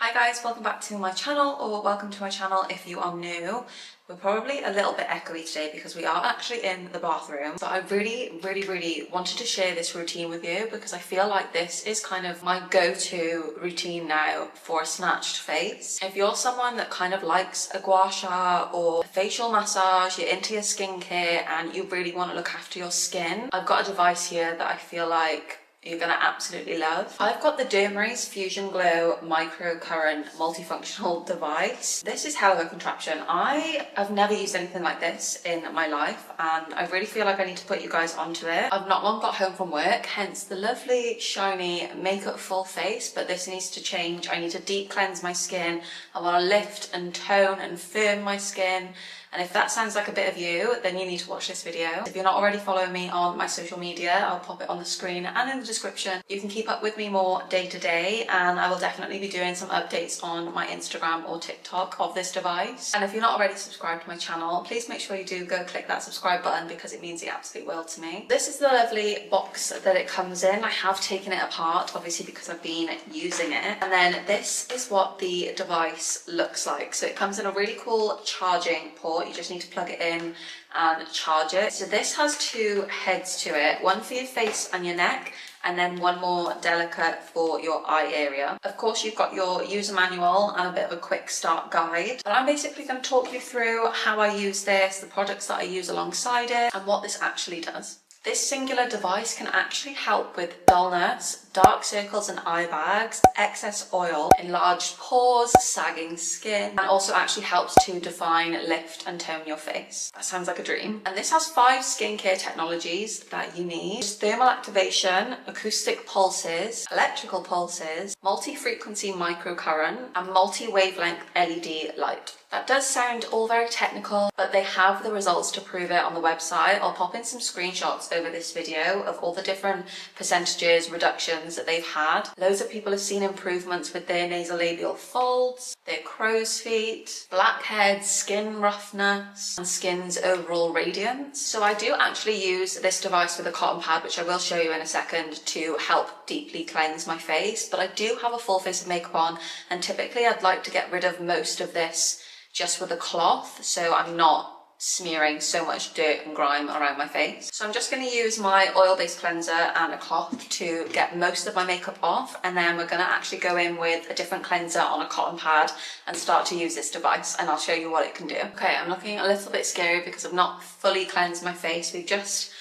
Hi guys, welcome back to my channel, or welcome to my channel if you are new. We're probably a little bit echoey today because we are actually in the bathroom. So I really wanted to share this routine with you because I feel like this is kind of my go-to routine now for a snatched face. If you're someone that kind of likes a gua sha or a facial massage, you're into your skincare and you really want to look after your skin, I've got a device here that I feel like you're gonna absolutely love. I've got the DermRays FusionGlow Microcurrent multifunctional device. This is hell of a contraption. I have never used anything like this in my life and I really feel like I need to put you guys onto it. I've not long got home from work, hence the lovely shiny makeup full face, but this needs to change. I need to deep cleanse my skin. I want to lift and tone and firm my skin. And if that sounds like a bit of you, then you need to watch this video. If you're not already following me on my social media, I'll pop it on the screen and in the description. You can keep up with me more day to day, and I will definitely be doing some updates on my Instagram or TikTok of this device. And if you're not already subscribed to my channel, please make sure you do go click that subscribe button because it means the absolute world to me. This is the lovely box that it comes in. I have taken it apart, obviously, because I've been using it. And then this is what the device looks like. So it comes in a really cool charging port. You just need to plug it in and charge it. So this has two heads to it, one for your face and your neck, and then one more delicate for your eye area. Of course, you've got your user manual and a bit of a quick start guide. But I'm basically going to talk you through how I use this, the products that I use alongside it, and what this actually does. This singular device can actually help with dullness, dark circles and eye bags, excess oil, enlarged pores, sagging skin, and also actually helps to define, lift and tone your face. That sounds like a dream. And this has 5 skincare technologies that you need. Thermal activation, acoustic pulses, electrical pulses, multi-frequency microcurrent, and multi-wavelength LED light. That does sound all very technical, but they have the results to prove it on the website. I'll pop in some screenshots over this video of all the different percentages, reductions that they've had. Loads of people have seen improvements with their nasolabial folds, their crow's feet, blackheads, skin roughness, and skin's overall radiance. So I do actually use this device with a cotton pad, which I will show you in a second, to help deeply cleanse my face. But I do have a full face of makeup on, and typically I'd like to get rid of most of this just with a cloth, so I'm not smearing so much dirt and grime around my face. So I'm just going to use my oil-based cleanser and a cloth to get most of my makeup off, and then we're going to actually go in with a different cleanser on a cotton pad and start to use this device, and I'll show you what it can do. Okay, I'm looking a little bit scary because I've not fully cleansed my face. We've just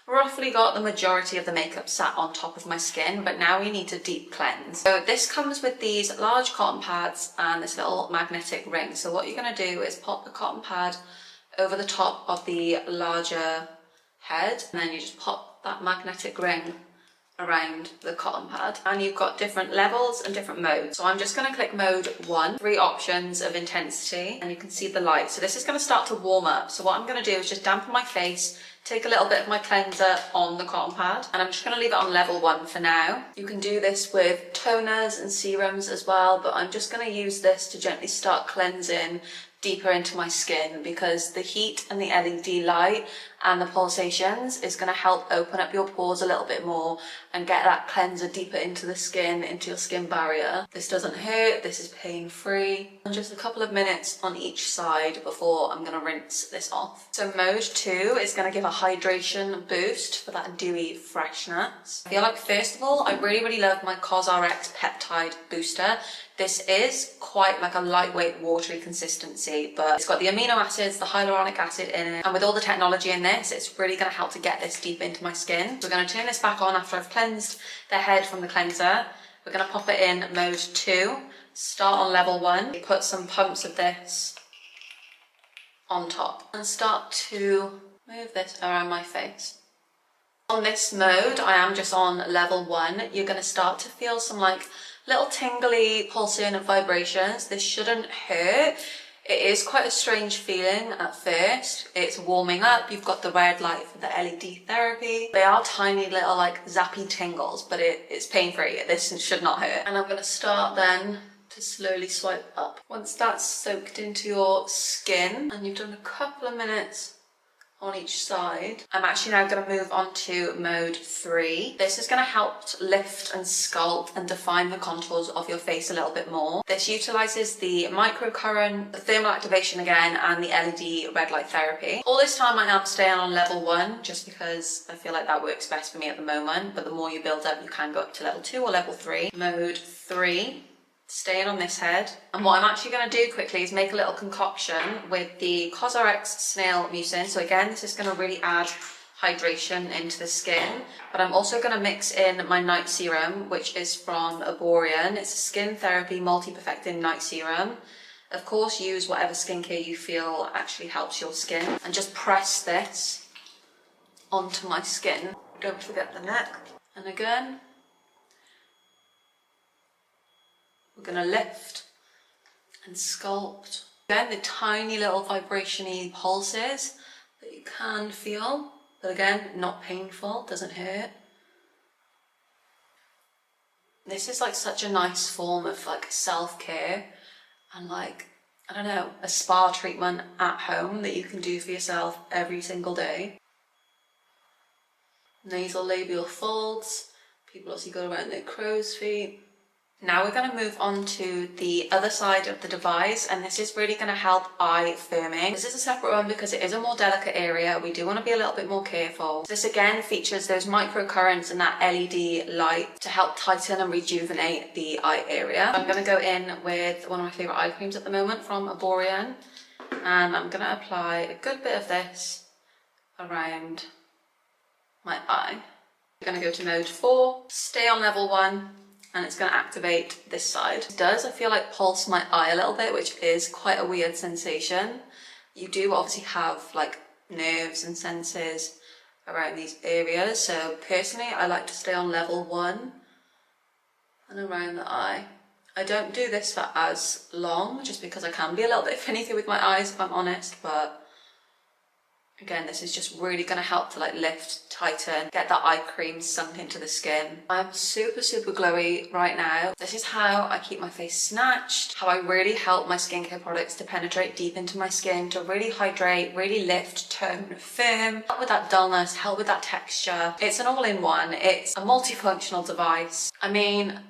roughly got the majority of the makeup sat on top of my skin, but now we need to deep cleanse. So this comes with these large cotton pads and this little magnetic ring. So what you're going to do is pop the cotton pad over the top of the larger head, and then you just pop that magnetic ring around the cotton pad, and you've got different levels and different modes. So I'm just going to click mode 1, 3 options of intensity, and you can see the light. So this is going to start to warm up. So what I'm going to do is just dampen my face, take a little bit of my cleanser on the cotton pad, and I'm just going to leave it on level 1 for now. You can do this with toners and serums as well, but I'm just going to use this to gently start cleansing deeper into my skin, because the heat and the LED light and the pulsations is going to help open up your pores a little bit more and get that cleanser deeper into the skin, into your skin barrier. This doesn't hurt, this is pain-free. And just a couple of minutes on each side before I'm going to rinse this off. So mode 2 is going to give a hydration boost for that dewy freshness. I feel like first of all, I really love my COSRX peptide booster. This is quite like a lightweight watery consistency, but it's got the amino acids, the hyaluronic acid in it, and with all the technology in this, it's really going to help to get this deep into my skin. We're going to turn this back on after I've cleansed the head from the cleanser. We're going to pop it in mode 2, start on level 1, put some pumps of this on top, and start to move this around my face. On this mode, I am just on level 1. You're going to start to feel some like little tingly pulsing vibrations. This shouldn't hurt. It is quite a strange feeling at first. It's warming up. You've got the red light for the LED therapy. They are tiny little like zappy tingles, but it's pain-free. This should not hurt. And I'm going to start then to slowly swipe up. Once that's soaked into your skin and you've done a couple of minutes on each side. I'm actually now going to move on to mode 3. This is going to help lift and sculpt and define the contours of your face a little bit more. This utilises the microcurrent, the thermal activation again, and the LED red light therapy. All this time I am staying on level 1 just because I feel like that works best for me at the moment, but the more you build up you can go up to level 2 or level 3. Mode 3. Staying on this head, and what I'm actually going to do quickly is make a little concoction with the CosRx snail mucin. So again, this is going to really add hydration into the skin, but I'm also going to mix in my night serum, which is from Arborian. It's a skin therapy multi-perfecting night serum. Of course, use whatever skincare you feel actually helps your skin, and just press this onto my skin. Don't forget the neck. And again, we're going to lift and sculpt. Again, the tiny little vibration-y pulses that you can feel, but again, not painful, doesn't hurt. This is like such a nice form of like self-care and like, I don't know, a spa treatment at home that you can do for yourself every single day. Nasal labial folds, people obviously go around their crow's feet. Now we're going to move on to the other side of the device, and this is really going to help eye firming. This is a separate one because it is a more delicate area. We do want to be a little bit more careful. This again features those microcurrents and that LED light to help tighten and rejuvenate the eye area. I'm going to go in with one of my favourite eye creams at the moment from Arborian, and I'm going to apply a good bit of this around my eye. I'm going to go to mode 4, stay on level 1, and it's going to activate this side. It does, I feel like, pulse my eye a little bit, which is quite a weird sensation. You do obviously have like nerves and senses around these areas, so personally I like to stay on level 1 and around the eye. I don't do this for as long just because I can be a little bit finicky with my eyes if I'm honest, but again, this is just really going to help to like lift, tighten, get that eye cream sunk into the skin. I'm super glowy right now. This is how I keep my face snatched, how I really help my skincare products to penetrate deep into my skin, to really hydrate, really lift, tone, firm, help with that dullness, help with that texture. It's an all-in-one. It's a multifunctional device. I mean,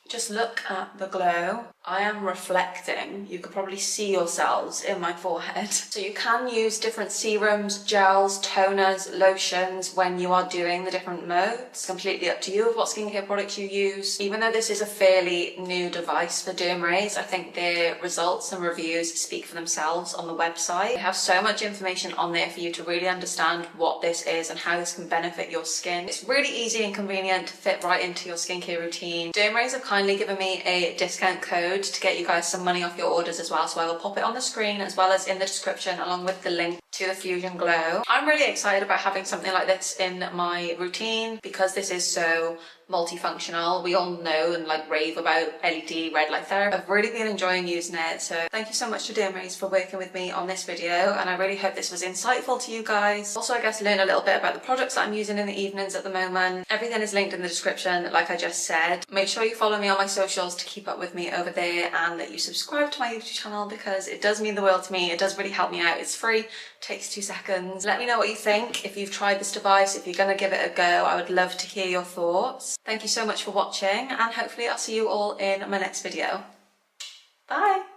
just look at the glow. I am reflecting. You could probably see yourselves in my forehead. So you can use different serums, gels, toners, lotions when you are doing the different modes. It's completely up to you of what skincare products you use. Even though this is a fairly new device for DermRays, I think their results and reviews speak for themselves on the website. They have so much information on there for you to really understand what this is and how this can benefit your skin. It's really easy and convenient to fit right into your skincare routine. DermRays have kindly given me a discount code to get you guys some money off your orders as well, so I will pop it on the screen as well as in the description along with the link to the FusionGlow. I'm really excited about having something like this in my routine because this is so multifunctional. We all know and like rave about LED red light therapy. I've really been enjoying using it, so thank you so much to DermRays for working with me on this video, and I really hope this was insightful to you guys. Also, I guess learn a little bit about the products that I'm using in the evenings at the moment. Everything is linked in the description like I just said. Make sure you follow me on my socials to keep up with me over there, and that you subscribe to my YouTube channel because it does mean the world to me. It does really help me out. It's free, takes 2 seconds. Let me know what you think. If you've tried this device, if you're gonna give it a go, I would love to hear your thoughts. Thank you so much for watching, and hopefully I'll see you all in my next video. Bye!